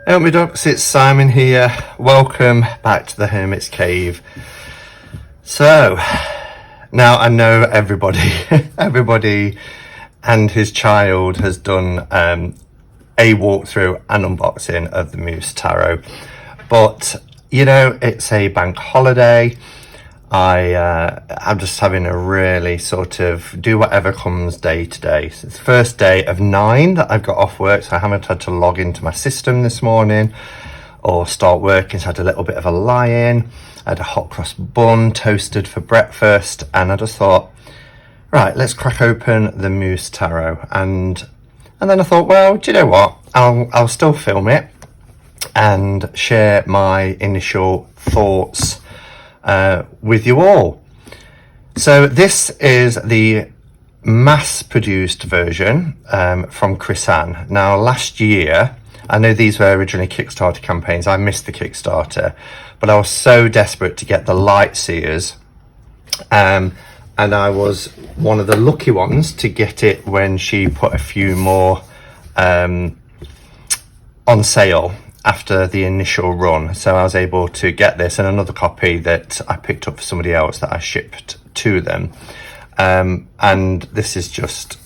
Help me ducks, it's Simon here. Welcome back to the Hermit's Cave. So, now I know everybody and his child has done a walkthrough and unboxing of the Muse Tarot. But, you know, it's a bank holiday. I'm just having a really sort of do whatever comes day to day. So it's the first day of 9 that I've got off work, so I haven't had to log into my system this morning or start working, so I had a little bit of a lie-in. I had a hot cross bun toasted for breakfast, and I just thought, right, let's crack open the Muse Tarot. And then I thought, well, do you know what? I'll still film it and share my initial thoughts with you all. So this is the mass-produced version from Chrisanne. Now last year, I know these were originally Kickstarter campaigns. I missed the Kickstarter, but I was so desperate to get the Light Seers, and I was one of the lucky ones to get it when she put a few more on sale after the initial run. So I was able to get this and another copy that I picked up for somebody else that I shipped to them. And this is just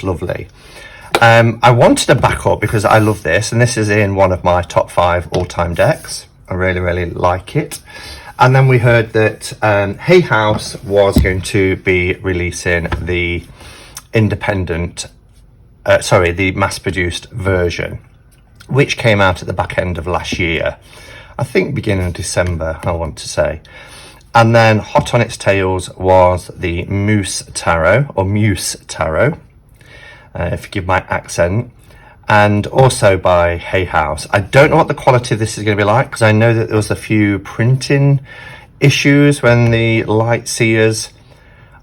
lovely. I wanted a backup because I love this, and this is in one of my top 5 all-time decks. I really like it. And then we heard that Hay House was going to be releasing the the mass-produced version, which came out at the back end of last year. I think beginning of December, I want to say. And then hot on its tails was the Muse Tarot, or Muse Tarot, forgive my accent, and also by Hay House. I don't know what the quality of this is going to be like, because I know that there was a few printing issues when the Light Seers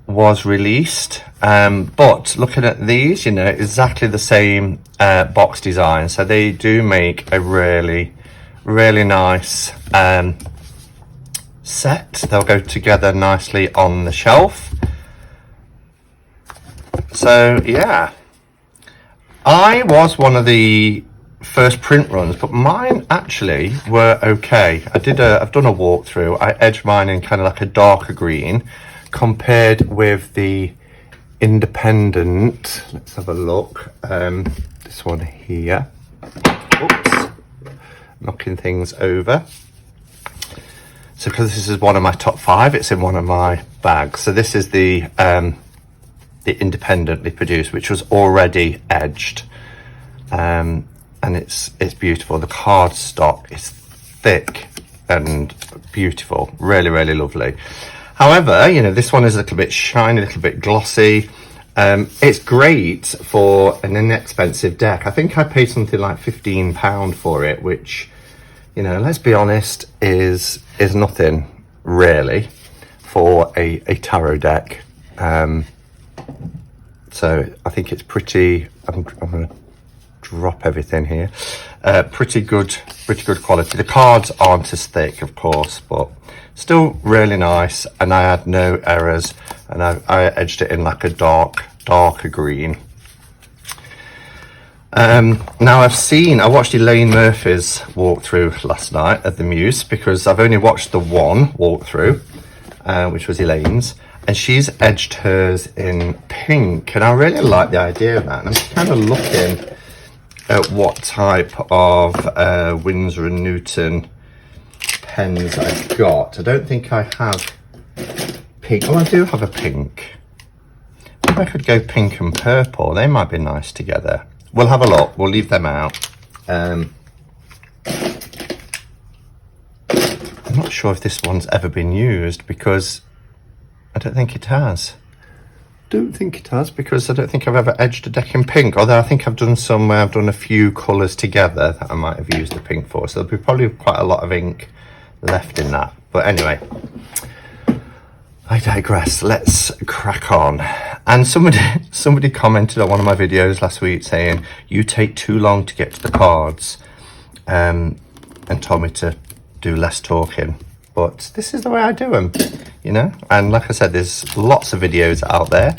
was released, but looking at these, you know, exactly the same box design, so they do make a really nice set. They'll go together nicely on the shelf. So yeah, I was one of the first print runs, but mine actually were okay. I've done a walkthrough. I edged mine in kind of like a darker green compared with the independent. Let's have a look. This one here. Oops, knocking things over. So because this is one of my top 5, it's in one of my bags. So this is the independently produced, which was already edged, and it's beautiful. The card stock is thick and beautiful, really lovely. However, you know, this one is a little bit shiny, a little bit glossy. It's great for an inexpensive deck. I think I paid something like £15 for it, which, you know, let's be honest, is nothing really for a tarot deck. So I think it's pretty, I'm going to drop everything here. Pretty good quality. The cards aren't as thick, of course, but still really nice, and I had no errors, and I edged it in like a darker green. Now I watched Elaine Murphy's walkthrough last night of the Muse, because I've only watched the one walkthrough, which was Elaine's, and she's edged hers in pink, and I really like the idea of that. And I'm just kind of looking at what type of Winsor & Newton pens I've got. I don't think I have pink. Oh, I do have a pink. Maybe I could go pink and purple. They might be nice together. We'll have a look. We'll leave them out. I'm not sure if this one's ever been used, because I don't think it has. Because I don't think I've ever edged a deck in pink, although I think I've done some where I've done a few colours together that I might have used the pink for, so there'll be probably quite a lot of ink left in that. But anyway, I digress. Let's crack on. And somebody commented on one of my videos last week saying, you take too long to get to the cards, and told me to do less talking. But this is the way I do them, you know. And like I said, there's lots of videos out there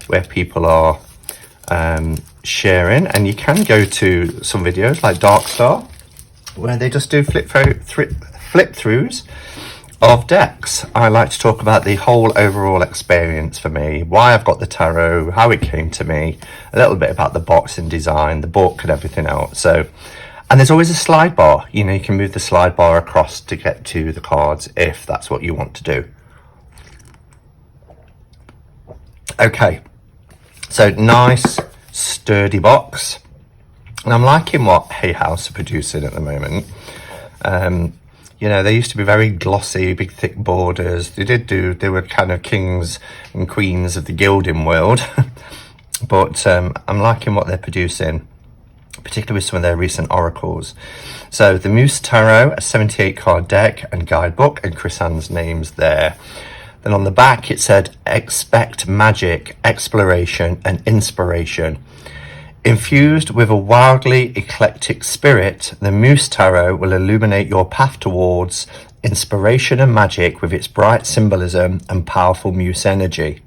where people are sharing, and you can go to some videos like Dark Star, where they just do flip throughs of decks. I like to talk about the whole overall experience for me, why I've got the tarot, how it came to me, a little bit about the box and design, the book and everything else. So, and there's always a slide bar. You know, you can move the slide bar across to get to the cards if that's what you want to do. Okay, so nice sturdy box, and I'm liking what Hay House are producing at the moment. You know, they used to be very glossy, big thick borders. They were kind of kings and queens of the gilding world. But I'm liking what they're producing, particularly with some of their recent oracles. So the Muse Tarot, a 78 card deck and guidebook, and Chris Ann's name's there. Then on the back it said, expect magic, exploration and inspiration. Infused with a wildly eclectic spirit, the Muse Tarot will illuminate your path towards inspiration and magic with its bright symbolism and powerful Muse energy.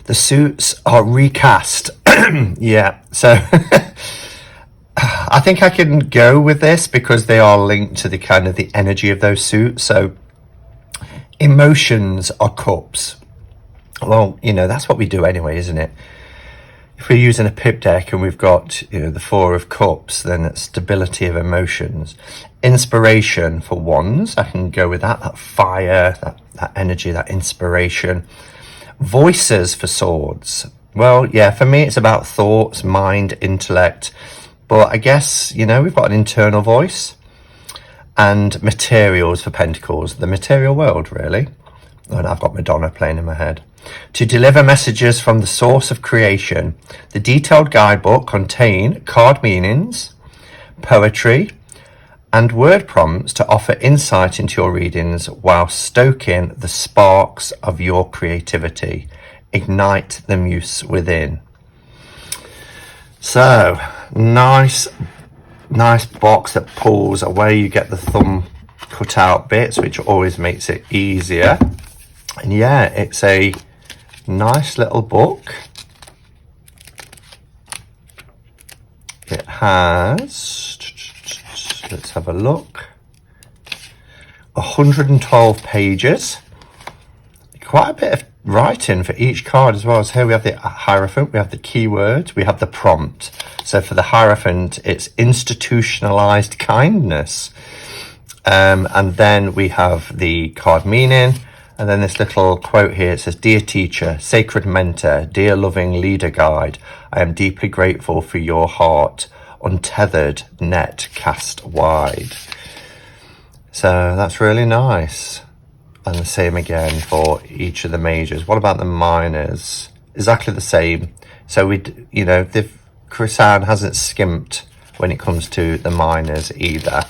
The suits are recast. Yeah, so I think I can go with this because they are linked to the kind of the energy of those suits. So emotions are cups. Well, you know, that's what we do anyway, isn't it? If we're using a pip deck and we've got, you know, the 4 of cups, then it's stability of emotions. Inspiration for wands, I can go with that fire, that energy, that inspiration. Voices for swords. Well, yeah, for me it's about thoughts, mind, intellect. But I guess, you know, we've got an internal voice. And materials for pentacles, the material world, really. And I've got Madonna playing in my head. To deliver messages from the source of creation, the detailed guidebook contain card meanings, poetry, and word prompts to offer insight into your readings while stoking the sparks of your creativity. Ignite the muse within. So, nice box that pulls away. You get the thumb cut out bits, which always makes it easier. And yeah, it's a nice little book. It has, let's have a look, 112 pages. Quite a bit of writing for each card as well. So here we have the Hierophant, we have the keywords, we have the prompt. So for the Hierophant, it's institutionalized kindness. And then we have the card meaning. And then this little quote here, it says, Dear teacher, sacred mentor, dear loving leader guide, I am deeply grateful for your heart, untethered net cast wide. So that's really nice. And the same again for each of the majors. What about the minors? Exactly the same. So Chris Ann hasn't skimped when it comes to the minors either.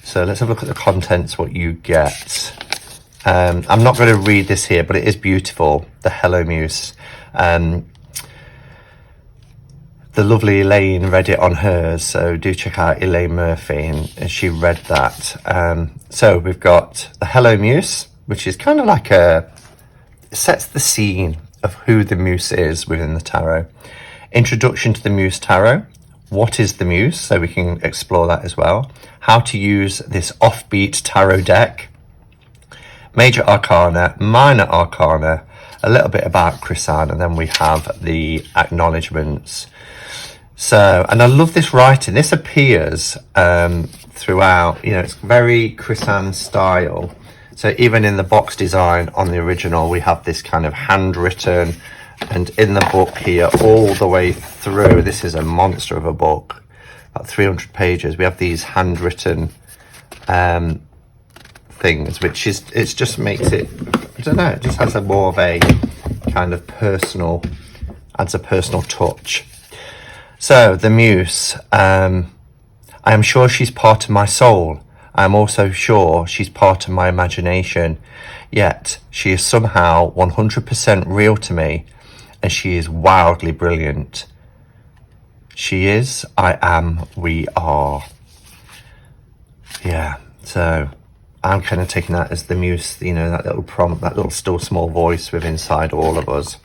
So let's have a look at the contents, what you get. I'm not going to read this here, but it is beautiful. The Hello Muse. The lovely Elaine read it on hers, so do check out Elaine Murphy, and she read that. So we've got the Hello Muse, which is kind of like sets the scene of who the Muse is within the tarot. Introduction to the Muse Tarot. What is the Muse? So we can explore that as well. How to use this offbeat tarot deck. Major Arcana, Minor Arcana, a little bit about Chris Ann, and then we have the acknowledgements. So, and I love this writing. This appears throughout, you know, it's very Chris Ann style. So even in the box design on the original, we have this kind of handwritten, and in the book here, all the way through, this is a monster of a book, about 300 pages. We have these handwritten things, which is, it just makes it, I don't know, it just has a more of a kind of personal, adds a personal touch. So the Muse, I am sure she's part of my soul. I am also sure she's part of my imagination, yet she is somehow 100% real to me, and she is wildly brilliant. She is, I am, we are. Yeah, so I'm kind of taking that as the Muse, you know, that little prompt, that little still small voice within inside all of us.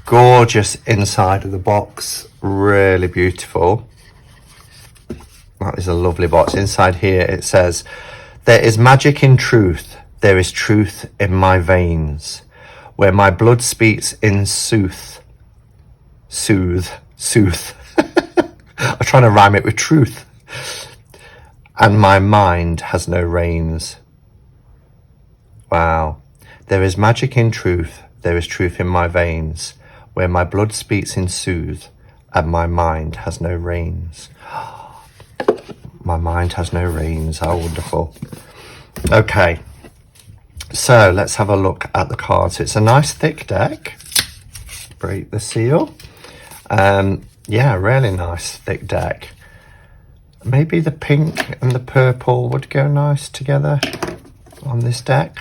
Gorgeous inside of the box, really beautiful. That is a lovely box. Inside here it says, "There is magic in truth. There is truth in my veins. Where my blood speaks in sooth." Sooth. I'm trying to rhyme it with truth. "And my mind has no reins." Wow. "There is magic in truth. There is truth in my veins. Where my blood speaks in sooth. And my mind has no reins." My mind has no reins. How wonderful. Okay. So let's have a look at the cards. It's a nice thick deck. Break the seal. Yeah, really nice thick deck. Maybe the pink and the purple would go nice together on this deck.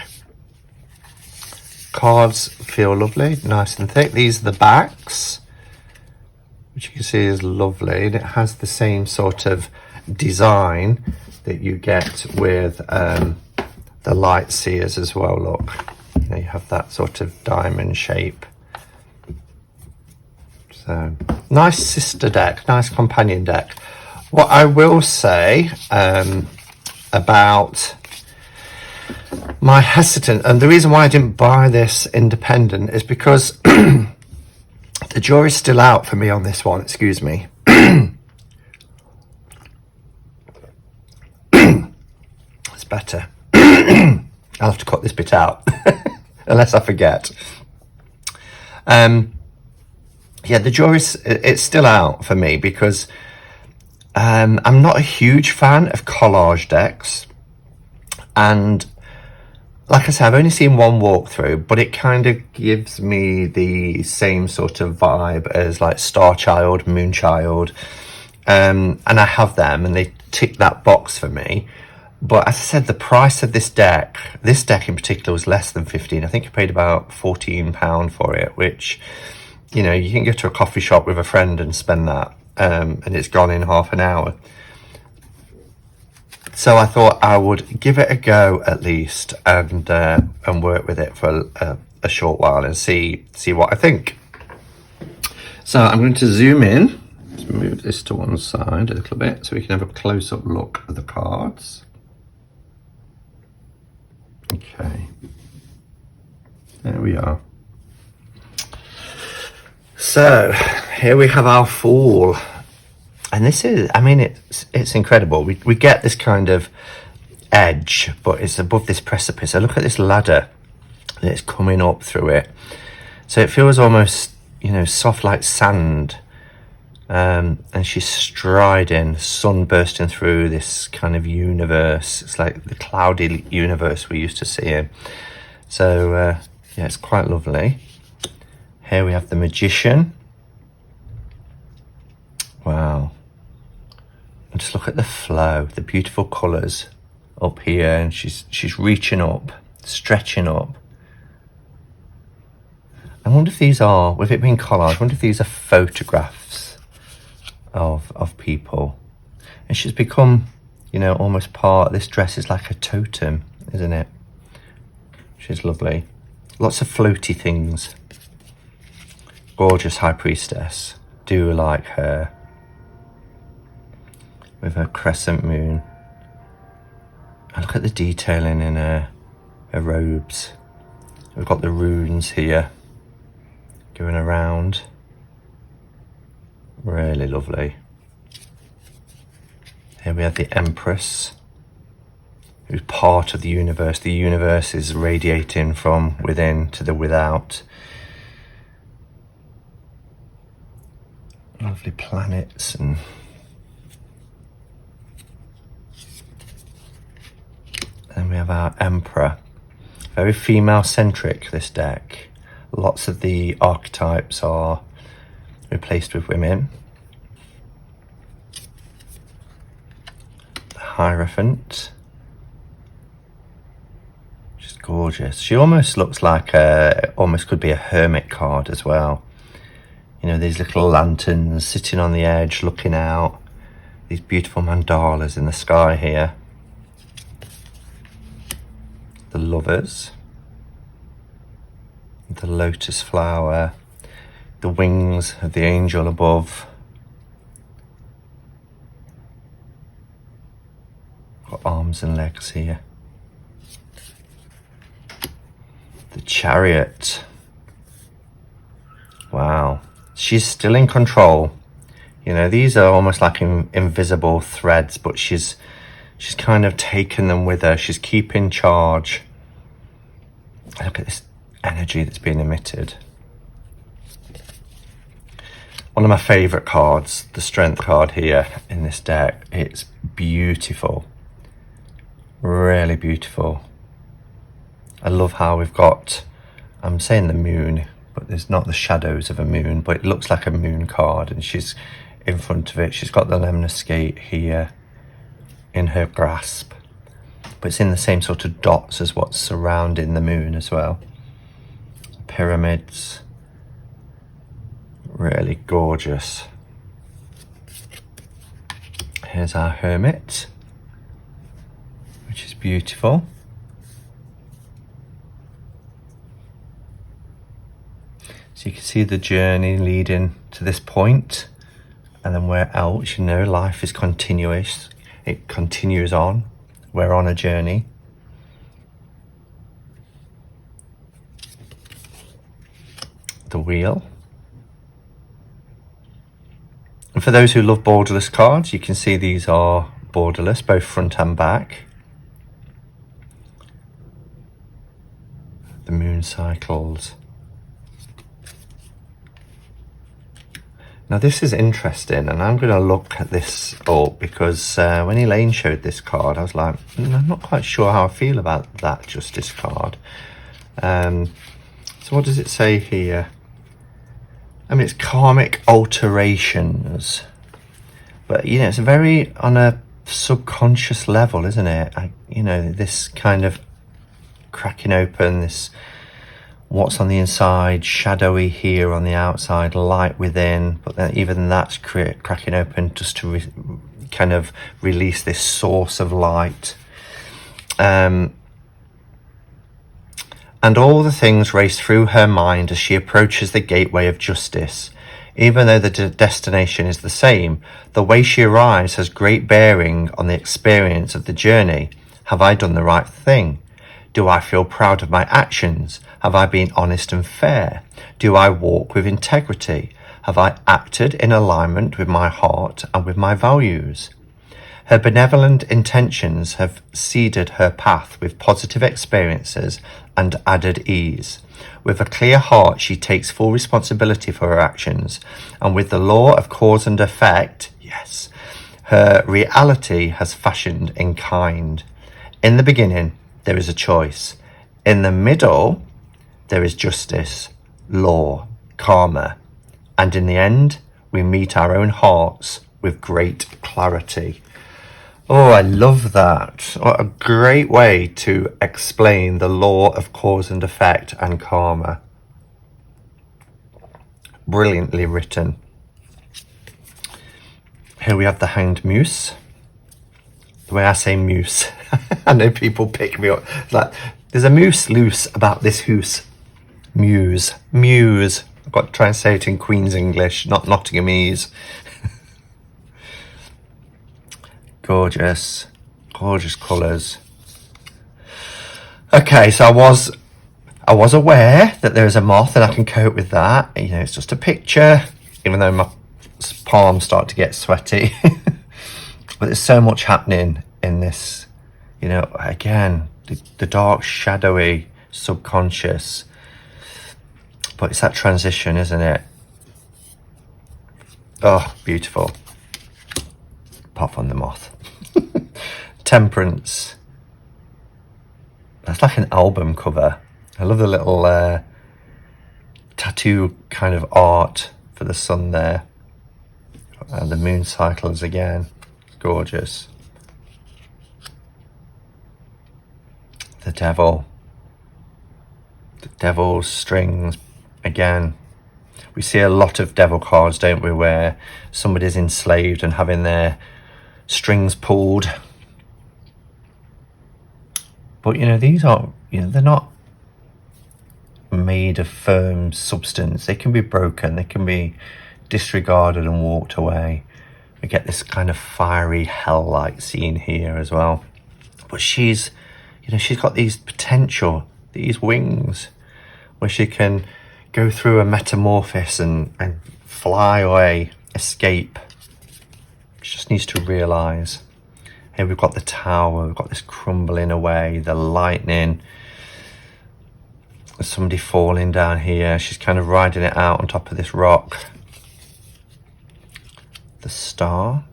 Cards feel lovely, nice and thick. These are the backs, which you can see is lovely. And it has the same sort of design that you get with the light seers as well. Look, you have that sort of diamond shape. So nice sister deck, nice companion deck. What I will say about my hesitant, and the reason why I didn't buy this independent, is because the jury's still out for me on this one. Excuse me. It's better. I'll have to cut this bit out unless I forget. Yeah, the jury's, it's still out for me because I'm not a huge fan of collage decks, and like I said, I've only seen one walkthrough, but it kind of gives me the same sort of vibe as like Star Child, Moonchild, and I have them and they tick that box for me. But as I said, the price of this deck in particular was less than 15. I think I paid about £14 for it, which, you know, you can go to a coffee shop with a friend and spend that, and it's gone in half an hour. So I thought I would give it a go at least, and work with it for a short while and see what I think. So I'm going to zoom in. Let's move this to one side a little bit so we can have a close-up look at the cards. Okay, there we are. So here we have our Fool, and this is, I mean, it's incredible. We get this kind of edge, but it's above this precipice. So look at this ladder that's coming up through it. So it feels almost, you know, soft like sand. And she's striding, sun bursting through this kind of universe. It's like the cloudy universe we used to see in. So yeah, it's quite lovely. Here we have the Magician. Wow. And just look at the flow, the beautiful colours up here, and she's reaching up, stretching up. I wonder if these are, with it being collage, I wonder if these are photographs of people. And she's become, you know, almost part, this dress is like a totem, isn't it? She's lovely. Lots of floaty things. Gorgeous High Priestess. Do like her. With her crescent moon. And look at the detailing in her robes. We've got the runes here going around. Really lovely. Here we have the Empress, who's part of the universe. The universe is radiating from within to the without. Lovely planets and then we have our Emperor. Very female centric, this deck. Lots of the archetypes are replaced with women. The Hierophant. She's gorgeous. She almost looks like almost could be a Hermit card as well. You know, these little lanterns sitting on the edge, looking out. These beautiful mandalas in the sky here. The Lovers. The lotus flower. The wings of the angel above. arms and legs here. The Chariot. Wow, she's still in control. You know, these are almost like invisible threads, but she's kind of taken them with her. She's keeping charge. Look at this energy that's being emitted. One of my favourite cards, the Strength card here in this deck. It's beautiful. Really beautiful. I love how we've got, I'm saying the moon, but there's not the shadows of a moon, but it looks like a moon card, and she's in front of it. She's got the lemniscate here in her grasp, but it's in the same sort of dots as what's surrounding the moon as well. Pyramids. Really gorgeous. Here's our Hermit, which is beautiful. So you can see the journey leading to this point, and then where else, you know, life is continuous. It continues on. We're on a journey. The Wheel. And for those who love borderless cards, you can see these are borderless, both front and back. The moon cycles. Now this is interesting, and I'm going to look at this up because when Elaine showed this card, I was like, I'm not quite sure how I feel about that Justice card. So what does it say here? I mean, it's karmic alterations, but you know, it's very on a subconscious level, isn't it? You know, this kind of cracking open, this what's on the inside, shadowy here on the outside, light within, but then even that's cracking open just to kind of release this source of light. And all the things race through her mind as she approaches the gateway of justice. Even though the destination is the same, the way she arrives has great bearing on the experience of the journey. Have I done the right thing? Do I feel proud of my actions? Have I been honest and fair? Do I walk with integrity? Have I acted in alignment with my heart and with my values? Her benevolent intentions have seeded her path with positive experiences and added ease. With a clear heart, she takes full responsibility for her actions, and with the law of cause and effect, yes, her reality has fashioned in kind. In the beginning, there is a choice. In the middle, there is justice, law, karma, and in the end, we meet our own hearts with great clarity. Oh, I love that. What a great way to explain the law of cause and effect and karma. Brilliantly written. Here we have the Hanged Muse. The way I say Muse, I know people pick me up. It's like, there's a moose loose about this hoose. Muse. Muse. I've got to try and say it in Queen's English, not Nottinghamese. Gorgeous, gorgeous colours. Okay, so I was aware that there is a moth, and I can cope with that. You know, it's just a picture, even though my palms start to get sweaty. But there's so much happening in this. You know, again, the dark, shadowy, subconscious. But it's that transition, isn't it? Oh, beautiful. Apart from the moth. Temperance. That's like an album cover. I love the little tattoo kind of art for the sun there. And the moon cycles again. Gorgeous. The devil. The devil's strings again. We see a lot of devil cards, don't we, where somebody's enslaved and having their strings pulled. But you know, these aren't, you know, they're not made of firm substance. They can be broken, they can be disregarded and walked away. We get this kind of fiery hell-like scene here as well. But she's, you know, she's got these potential, these wings, where she can go through a metamorphosis and fly away, escape. She just needs to realise. Here we've got the tower, we've got this crumbling away, the lightning. There's somebody falling down here. She's kind of riding it out on top of this rock. The star.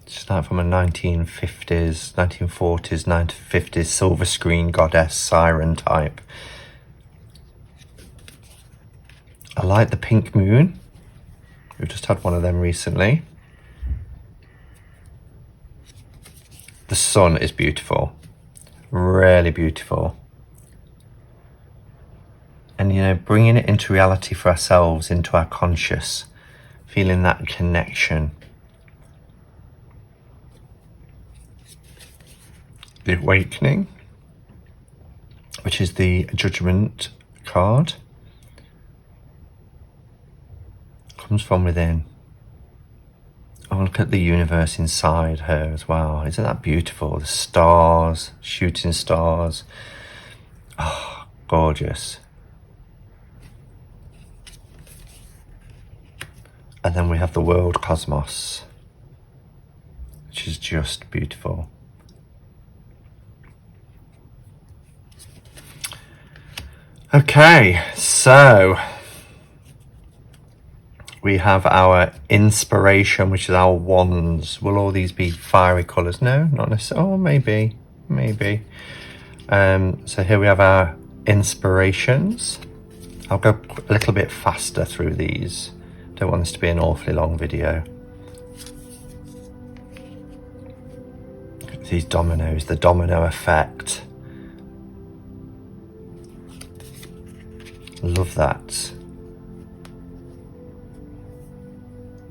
It's like from a 1950s, 1940s, 1950s silver screen goddess siren type. I like the pink moon. We've just had one of them recently. The sun is beautiful. Really beautiful. And, you know, bringing it into reality for ourselves, into our conscious, feeling that connection. The awakening, which is the judgment card, comes from within. Oh, look at the universe inside her as well. Isn't that beautiful? The stars, shooting stars. Oh, gorgeous. And then we have the world cosmos, which is just beautiful. Okay, so we have our inspiration, which is our wands. Will all these be fiery colours? No, not necessarily. Oh, maybe. So here we have our inspirations. I'll go a little bit faster through these. Don't want this to be an awfully long video. These dominoes, the domino effect. Love that.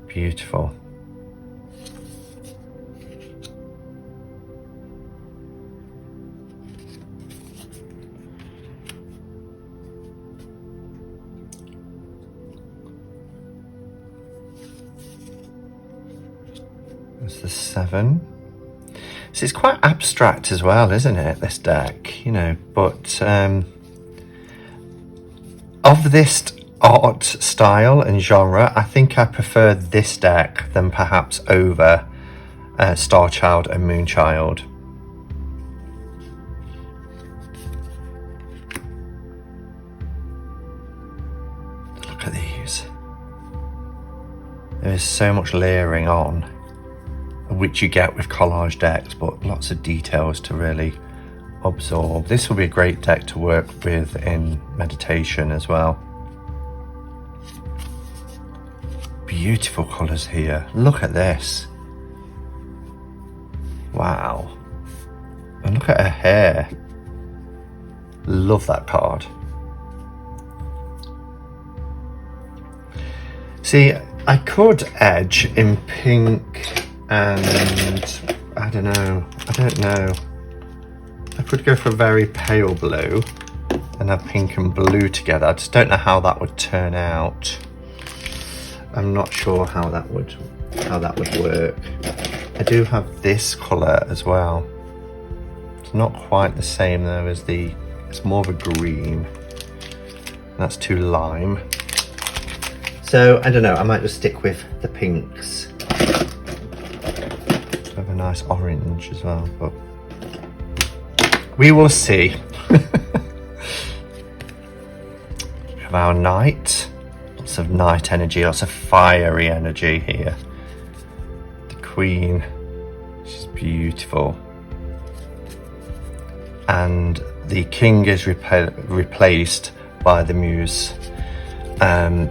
Beautiful. There's the 7. So it's quite abstract as well, isn't it, this deck? You know, but of this art style and genre, I think I prefer this deck than perhaps over Star Child and Moonchild. Look at these. There is so much layering on, which you get with collage decks, but lots of details to really absorb. This will be a great deck to work with in meditation as well. Beautiful colours here. Look at this. Wow. And look at her hair. Love that card. See, I could edge in pink and I don't know. I could go for a very pale blue and have pink and blue together. I just don't know how that would turn out. I'm not sure how that would work. I do have this colour as well. It's not quite the same though as it's more of a green. That's too lime. So I don't know, I might just stick with the pinks. Have a nice orange as well, but we will see. We have our knight. Lots of night energy, lots of fiery energy here. The queen, she's beautiful. And the king is replaced by the muse. And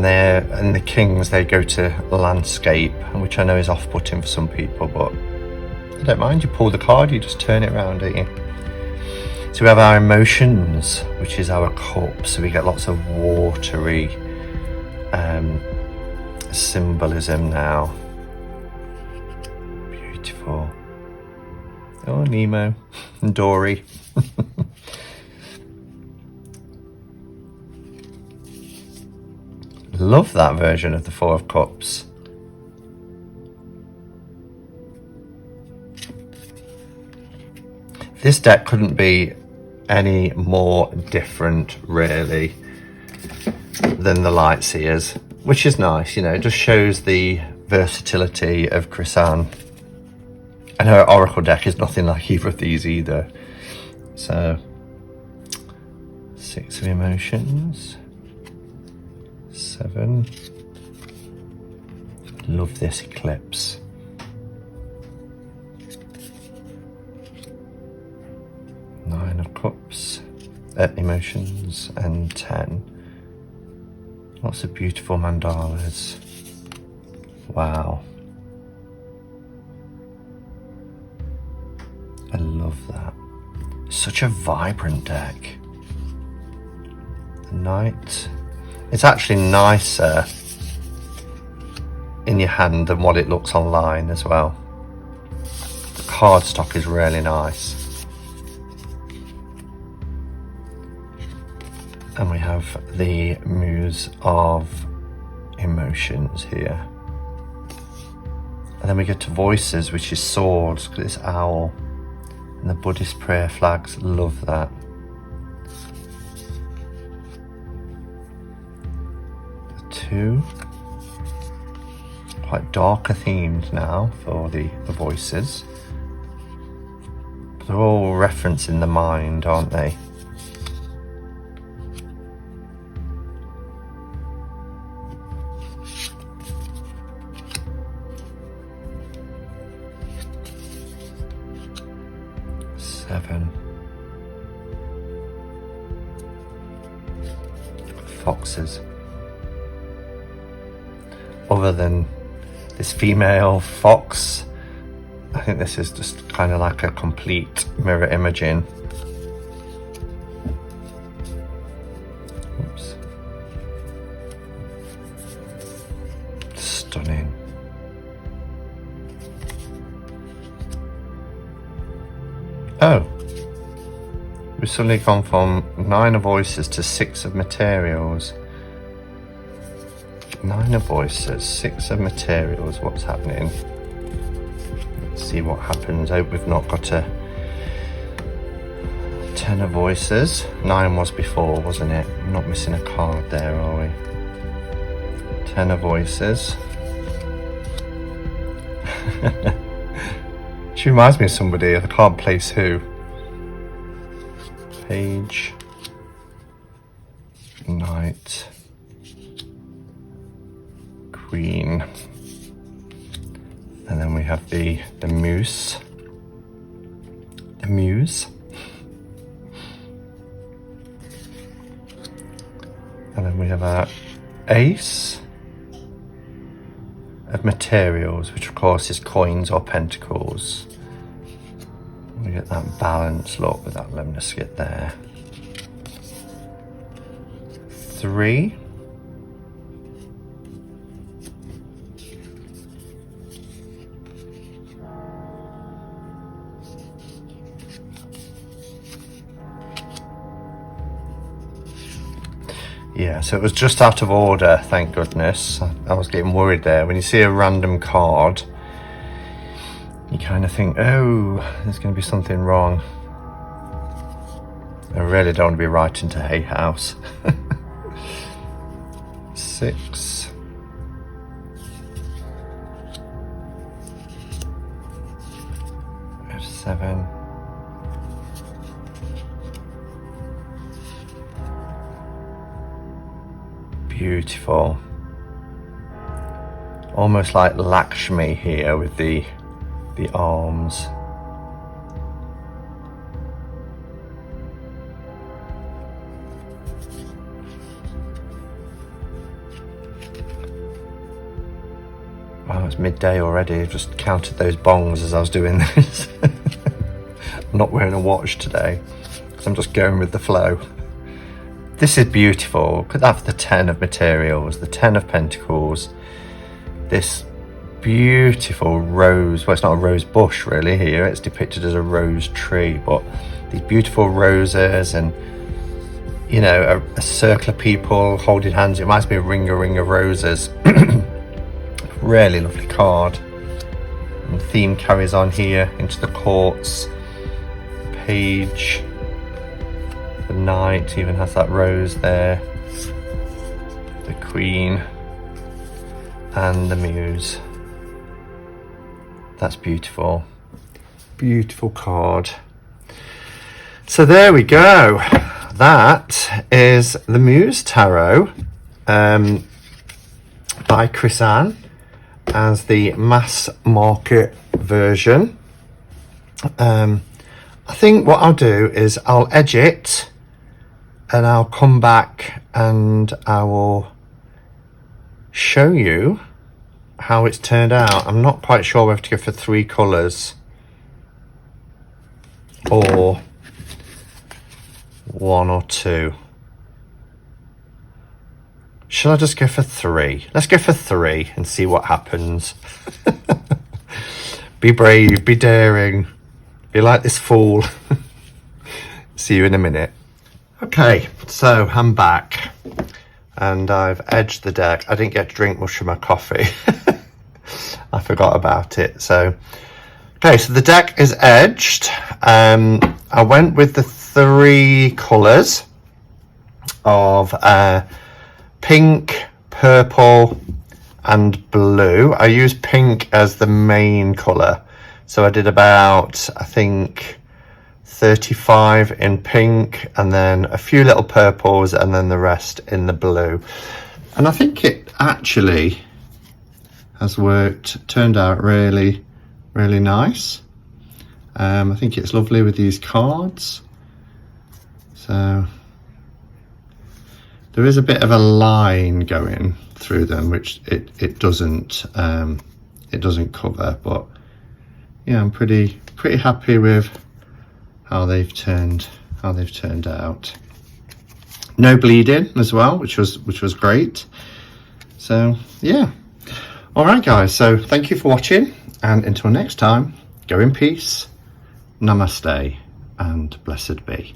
the kings, they go to landscape, which I know is off-putting for some people, but I don't mind. You pull the card, you just turn it around, don't you? So we have our emotions, which is our cup. So we get lots of watery symbolism now. Beautiful. Oh, Nemo and Dory. Love that version of the 4 of Cups. This deck couldn't be any more different, really, than the Lightseers, which is nice. You know, it just shows the versatility of Chrysan. And her Oracle deck is nothing like either of these either. So, 6 of emotions, 7. Love this eclipse. 9 of cups, emotions, and 10. Lots of beautiful mandalas. Wow. I love that. Such a vibrant deck. The Knight. It's actually nicer in your hand than what it looks online as well. The cardstock is really nice. And we have the Muse of Emotions here. And then we get to Voices, which is swords, because it's owl. And the Buddhist prayer flags, love that. The 2. Quite darker themed now for the Voices. But they're all referencing the mind, aren't they? Foxes. Other than this female fox, I think this is just kind of like a complete mirror imaging. Oops. Stunning. Oh, we've suddenly gone from 9 of Voices to 6 of Materials. 9 of Voices, 6 of Materials. What's happening? Let's see what happens. Hope we've not got a 10 of Voices. 9 was before, wasn't it? I'm not missing a card there, are we? 10 of Voices. She reminds me of somebody. I can't place who. Page, Knight, Queen, and then we have the Muse, and then we have our Ace of Materials, which of course is coins or pentacles. We get that balanced look with that lemniscate there. 3. Yeah, so it was just out of order, thank goodness. I was getting worried there. When you see a random card, you kind of think, oh, there's going to be something wrong. I really don't want to be right into Hay House. 6. F7. Beautiful. Almost like Lakshmi here with the arms. Wow, it's midday already. I just counted those bongs as I was doing this. I'm not wearing a watch today because I'm just going with the flow. This is beautiful. Could have the 10 of Materials, the 10 of Pentacles, this beautiful rose. Well, it's not a rose bush really here. It's depicted as a rose tree, but these beautiful roses and, you know, a circle of people holding hands. It reminds me of Ring of Roses. Really lovely card. And the theme carries on here into the courts. page. The knight even has that rose there. The queen and the muse. That's beautiful. Beautiful card. So there we go. That is the Muse Tarot by Chris Ann as the mass market version. I think what I'll do is I'll edge it and I'll come back and I will show you how it's turned out. I'm not quite sure whether to go for 3 colours or 1 or 2. Shall I just go for 3? Let's go for 3 and see what happens. Be brave, be daring, be like this fool. See you in a minute. Okay, so I'm back and I've edged the deck. I didn't get to drink much of my coffee. I forgot about it. So, okay, so the deck is edged. I went with the 3 colours of pink, purple and blue. I used pink as the main colour, so I did about, I think, 35 in pink and then a few little purples and then the rest in the blue. And I think it actually has turned out really, really nice. I think it's lovely with these cards. So there is a bit of a line going through them, which it doesn't cover, but yeah, I'm pretty happy with how they've turned out. No bleeding as well, which was great. So yeah, all right guys, so thank you for watching, and until next time, go in peace, namaste and blessed be.